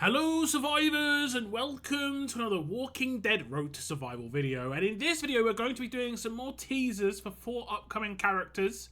Hello survivors and welcome to another Walking Dead Road to Survival video, and in this video we're going to be doing some more teasers for 4 upcoming characters,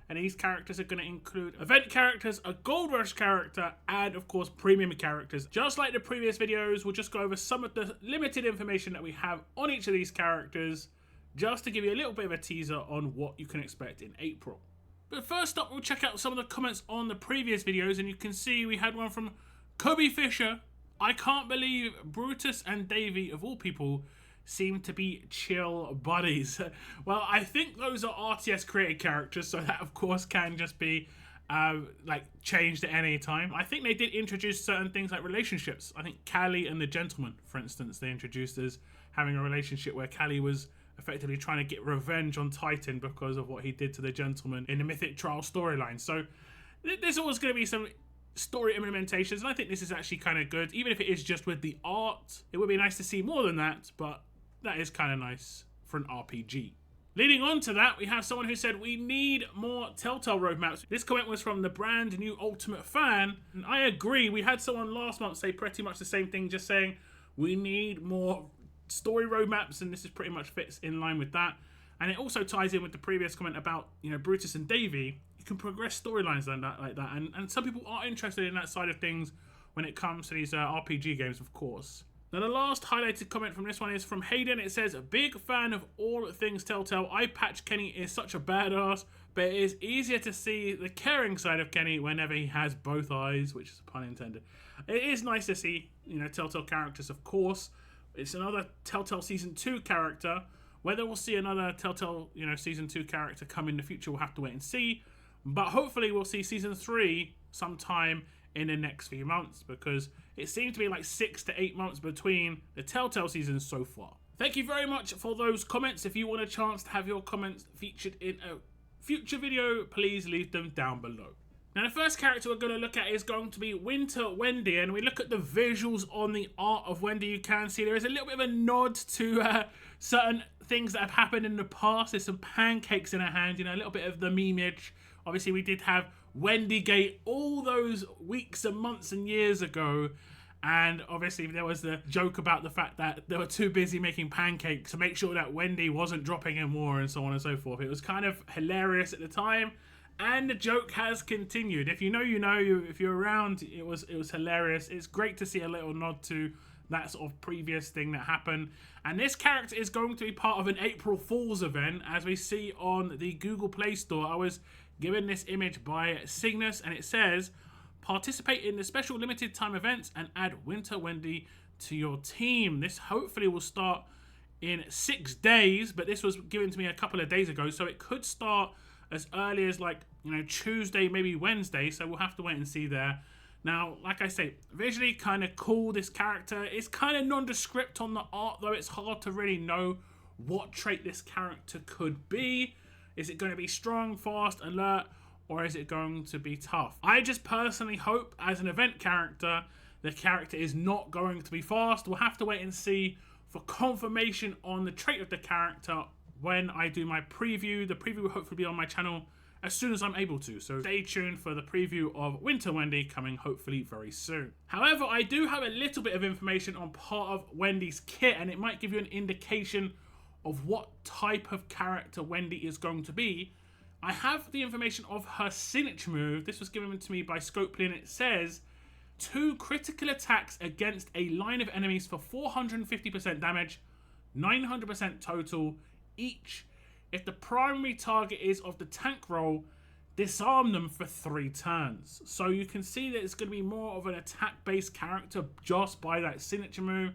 and these characters are going to include event characters, a Gold Rush character, and of course premium characters. Just like the previous videos, we'll just go over some of the limited information that we have on each of these characters, just to give you a little bit of a teaser on what you can expect in April. But first up, we'll check out some of the comments on the previous videos, and you can see we had one from Kobe Fisher. I can't believe Brutus and Davey, of all people, seem to be chill buddies. Well, I think those are RTS created characters, so that of course can just be changed at any time. I think they did introduce certain things like relationships. I think Callie and the Gentleman, for instance, they introduced as having a relationship where Callie was effectively trying to get revenge on Titan because of what he did to the Gentleman in the Mythic Trial storyline. So there's always going to be some story implementations, and I think this is actually kind of good, even if it is just with the art. It would be nice to see more than that, but that is kind of nice for an RPG. Leading on to that, we have someone who said we need more Telltale roadmaps. This comment was from the brand new Ultimate Fan, and I agree. We had someone last month say pretty much the same thing, just saying we need more story roadmaps, and this is pretty much fits in line with that. And it also ties in with the previous comment about, Brutus and Davey. You can progress storylines like that, and some people are interested in that side of things when it comes to these RPG games, of course. Now, the last highlighted comment from this one is from Hayden. It says, a big fan of all things Telltale. Eye Patch Kenny is such a badass, but it is easier to see the caring side of Kenny whenever he has both eyes, which is pun intended. It is nice to see, Telltale characters, of course. It's another Telltale Season 2 character. Whether we'll see another Telltale, Season 2 character come in the future, we'll have to wait and see. But hopefully we'll see Season 3 sometime in the next few months, because it seems to be like 6 to 8 months between the Telltale seasons so far. Thank you very much for those comments. If you want a chance to have your comments featured in a future video, please leave them down below. Now, the first character we're going to look at is going to be Winter Wendy, and we look at the visuals on the art of Wendy. You can see there is a little bit of a nod to certain things that have happened in the past. There's some pancakes in her hand, a little bit of the memeage. Obviously, we did have Wendy Gate all those weeks and months and years ago, and obviously there was the joke about the fact that they were too busy making pancakes to make sure that Wendy wasn't dropping in more and so on and so forth. It was kind of hilarious at the time. And the joke has continued. If you know, you know. If you're around, it was hilarious. It's great to see a little nod to that sort of previous thing that happened. And this character is going to be part of an April Fool's event, as we see on the Google Play Store. I was given this image by Cygnus, and it says, participate in the special limited time events and add Winter Wendy to your team. This hopefully will start in 6 days, but this was given to me a couple of days ago, so it could start as early as Tuesday, maybe Wednesday, so we'll have to wait and see there. Now, like I say, visually kind of cool, this character. It's kind of nondescript on the art, though. It's hard to really know what trait this character could be. Is it going to be strong, fast, alert, or is it going to be tough? I just personally hope, as an event character, the character is not going to be fast. We'll have to wait and see for confirmation on the trait of the character when I do my preview. The preview will hopefully be on my channel as soon as I'm able to, so stay tuned for the preview of Winter Wendy coming hopefully very soon. However, I do have a little bit of information on part of Wendy's kit, and it might give you an indication of what type of character Wendy is going to be. I have the information of her signature move. This was given to me by Scopely, and it says 2 critical attacks against a line of enemies for 450% damage, 900% total each. If the primary target is of the tank role, disarm them for 3 turns. So you can see that it's going to be more of an attack-based character just by that signature move.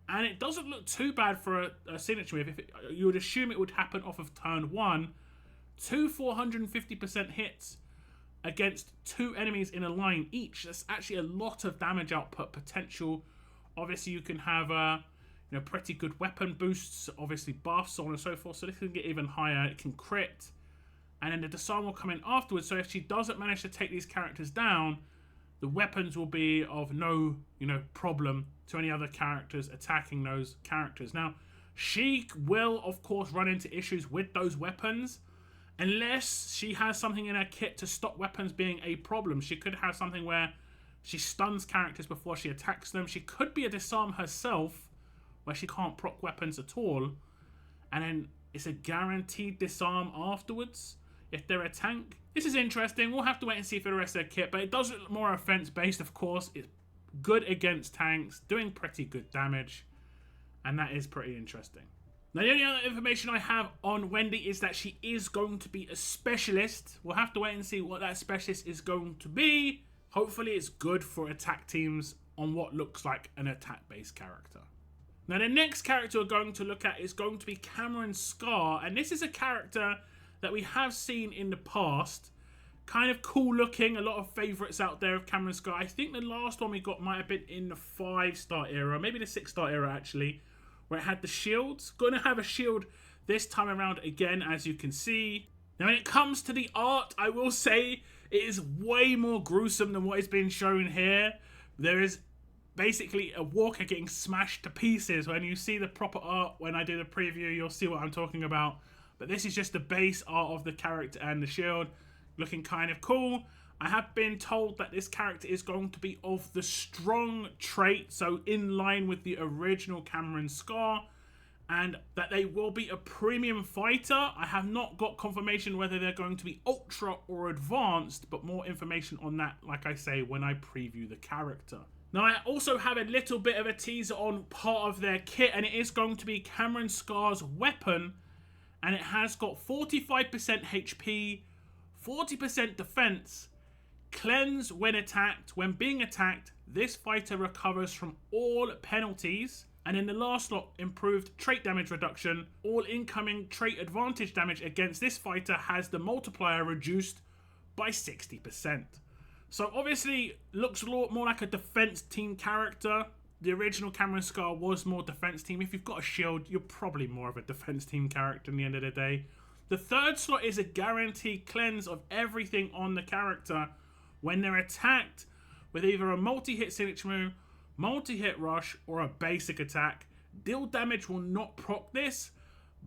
And it doesn't look too bad for a signature move. You would assume it would happen off of turn 1. 2 450% hits against 2 enemies in a line each. That's actually a lot of damage output potential. Obviously, you can have pretty good weapon boosts, obviously buffs, so on and so forth. So this can get even higher. It can crit. And then the disarm will come in afterwards. So if she doesn't manage to take these characters down, the weapons will be of no, problem to any other characters attacking those characters. Now, she will, of course, run into issues with those weapons. Unless she has something in her kit to stop weapons being a problem. She could have something where She stuns characters before she attacks them. She could be a disarm herself, where she can't proc weapons at all. And then it's a guaranteed disarm afterwards if they're a tank. This is interesting. We'll have to wait and see for the rest of their kit, but it does look more offense-based, of course. It's good against tanks, doing pretty good damage, and that is pretty interesting. Now, the only other information I have on Wendy is that she is going to be a specialist. We'll have to wait and see what that specialist is going to be. Hopefully, it's good for attack teams on what looks like an attack-based character. Now, the next character we're going to look at is going to be Cameron Scar, and this is a character that we have seen in the past. Kind of cool looking, a lot of favourites out there of Cameron Scar. I think the last one we got might have been in the 5-star era, maybe the 6-star era actually, where it had the shields. Going to have a shield this time around again, as you can see. Now, when it comes to the art, I will say it is way more gruesome than what is being shown here. There is basically a walker getting smashed to pieces. When you see the proper art, when I do the preview, you'll see what I'm talking about. But this is just the base art of the character and the shield, looking kind of cool. I have been told that this character is going to be of the strong trait, so in line with the original Cameron Scar, and that they will be a premium fighter. I have not got confirmation whether they're going to be ultra or advanced, but more information on that, like I say, when I preview the character. Now, I also have a little bit of a teaser on part of their kit, and it is going to be Cameron Scar's weapon, and it has got 45% HP, 40% defense, cleanse when attacked. When being attacked, this fighter recovers from all penalties. And in the last slot, improved trait damage reduction. All incoming trait advantage damage against this fighter has the multiplier reduced by 60%. So obviously, looks a lot more like a defense team character. The original Cameron Scar was more defense team. If you've got a shield, you're probably more of a defense team character in the end of the day. The third slot is a guaranteed cleanse of everything on the character when they're attacked with either a multi-hit signature move, multi-hit rush, or a basic attack. Deal damage will not proc this,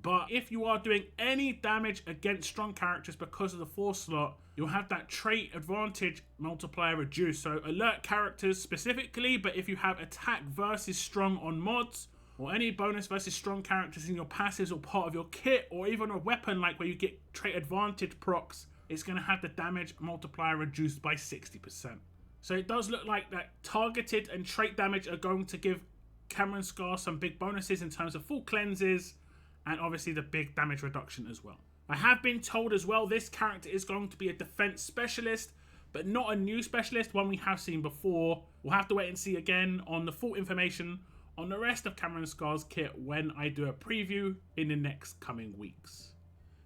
but if you are doing any damage against strong characters because of the 4th slot, you'll have that trait advantage multiplier reduced. So alert characters specifically, but if you have attack versus strong on mods, or any bonus versus strong characters in your passives or part of your kit, or even a weapon like where you get trait advantage procs, it's going to have the damage multiplier reduced by 60%. So it does look like that targeted and trait damage are going to give Cameron Scar some big bonuses in terms of full cleanses, and obviously the big damage reduction as well. I have been told as well this character is going to be a defense specialist, but not a new specialist, one we have seen before. We'll have to wait and see again on the full information on the rest of Cameron Scar's kit when I do a preview in the next coming weeks.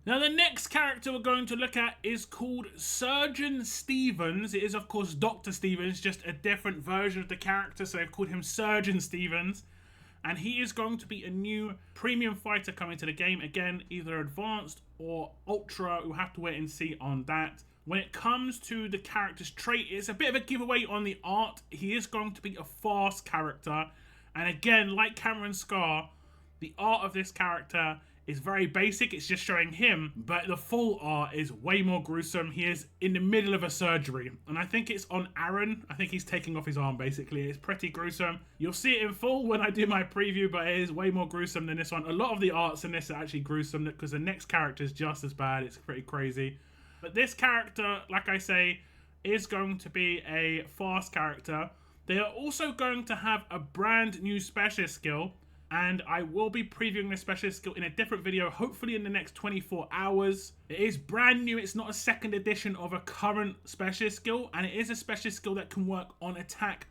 Now, the next character we're going to look at is called Surgeon Stevens. It is, of course, Dr. Stevens, just a different version of the character, so they've called him Surgeon Stevens. And he is going to be a new premium fighter coming to the game. Again, either advanced or ultra. We'll have to wait and see on that. When it comes to the character's trait, it's a bit of a giveaway on the art. He is going to be a fast character. And again, like Cameron Scar, the art of this character is very basic. It's just showing him, but the full art is way more gruesome. He is in the middle of a surgery, and I think it's on Aaron. I think he's taking off his arm, basically. It's pretty gruesome. You'll see it in full when I do my preview, but it is way more gruesome than this one. A lot of the arts in this are actually gruesome because the next character is just as bad. It's pretty crazy. But this character, like I say, is going to be a fast character. They are also going to have a brand new specialist skill, and I will be previewing this specialist skill in a different video, hopefully in the next 24 hours. It is brand new. It's not a second edition of a current specialist skill, and it is a specialist skill that can work on attack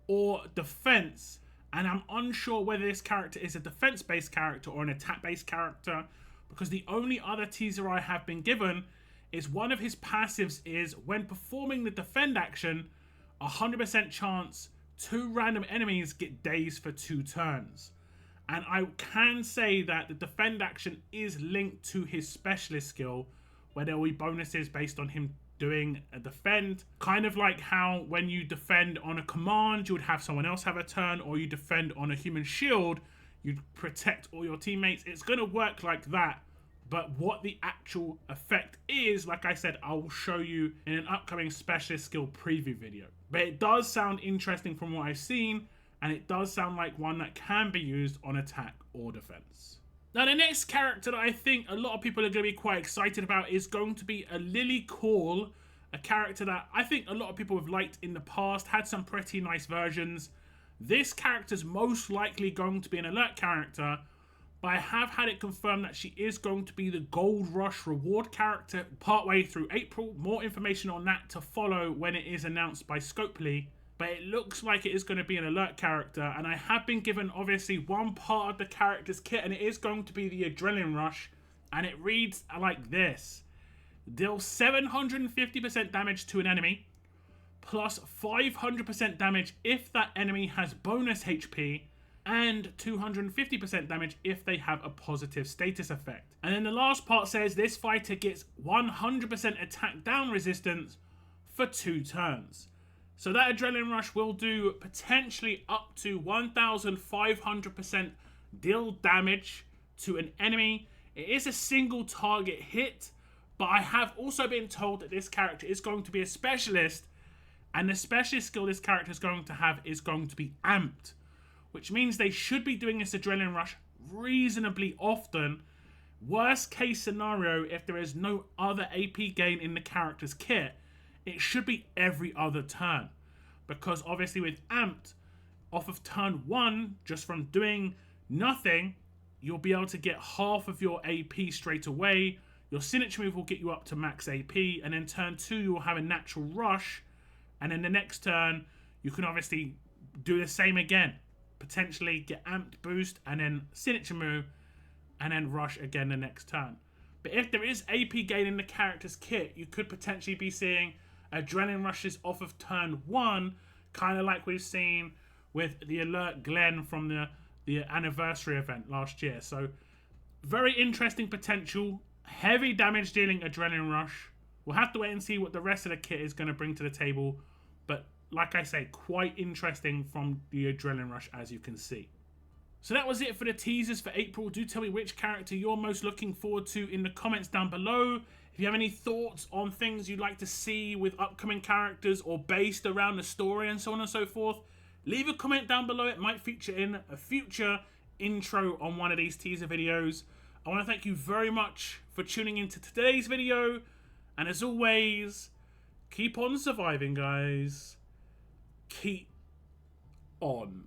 or defense. And I'm unsure whether this character is a defense-based character or an attack-based character, because the only other teaser I have been given is one of his passives is when performing the defend action, 100% chance 2 random enemies get dazed for 2 turns. And I can say that the defend action is linked to his specialist skill, where there will be bonuses based on him doing a defend. Kind of like how when you defend on a command, you would have someone else have a turn, or you defend on a human shield, you'd protect all your teammates. It's going to work like that But what the actual effect is, like I said, I will show you in an upcoming specialist skill preview video. But it does sound interesting from what I've seen, and it does sound like one that can be used on attack or defense. Now, the next character that I think a lot of people are going to be quite excited about is going to be a Lily Call, a character that I think a lot of people have liked in the past, had some pretty nice versions. This character's most likely going to be an alert character, but I have had it confirmed that she is going to be the Gold Rush reward character partway through April. More information on that to follow when it is announced by Scopely. But it looks like it is going to be an alert character, and I have been given obviously one part of the character's kit, and it is going to be the Adrenaline Rush, and it reads like this. Deal 750% damage to an enemy, plus 500% damage if that enemy has bonus HP, and 250% damage if they have a positive status effect. And then the last part says this fighter gets 100% attack down resistance for 2 turns. So that Adrenaline Rush will do potentially up to 1,500% deal damage to an enemy. It is a single target hit, but I have also been told that this character is going to be a specialist, and the specialist skill this character is going to have is going to be amped, which means they should be doing this Adrenaline Rush reasonably often. Worst case scenario, if there is no other AP gain in the character's kit, it should be every other turn. Because obviously with amped, off of turn 1, just from doing nothing, you'll be able to get half of your AP straight away. Your signature move will get you up to max AP, and then turn 2 you'll have a natural rush, and then the next turn you can obviously do the same again. Potentially get amped boost, and then signature move, and then rush again the next turn. But if there is AP gain in the character's kit, you could potentially be seeing Adrenaline Rushes off of turn 1, kind of like we've seen with the Alert Glenn from the anniversary event last year. So very interesting potential, heavy damage dealing Adrenaline Rush. We'll have to wait and see what the rest of the kit is going to bring to the table, but like I say, quite interesting from the Adrenaline Rush, as you can see. So that was it for the teasers for April. Do tell me which character you're most looking forward to in the comments down below. If you have any thoughts on things you'd like to see with upcoming characters or based around the story and so on and so forth, leave a comment down below. It might feature in a future intro on one of these teaser videos. I want to thank you very much for tuning into today's video. And as always, keep on surviving, guys. Keep on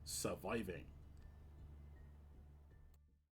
surviving.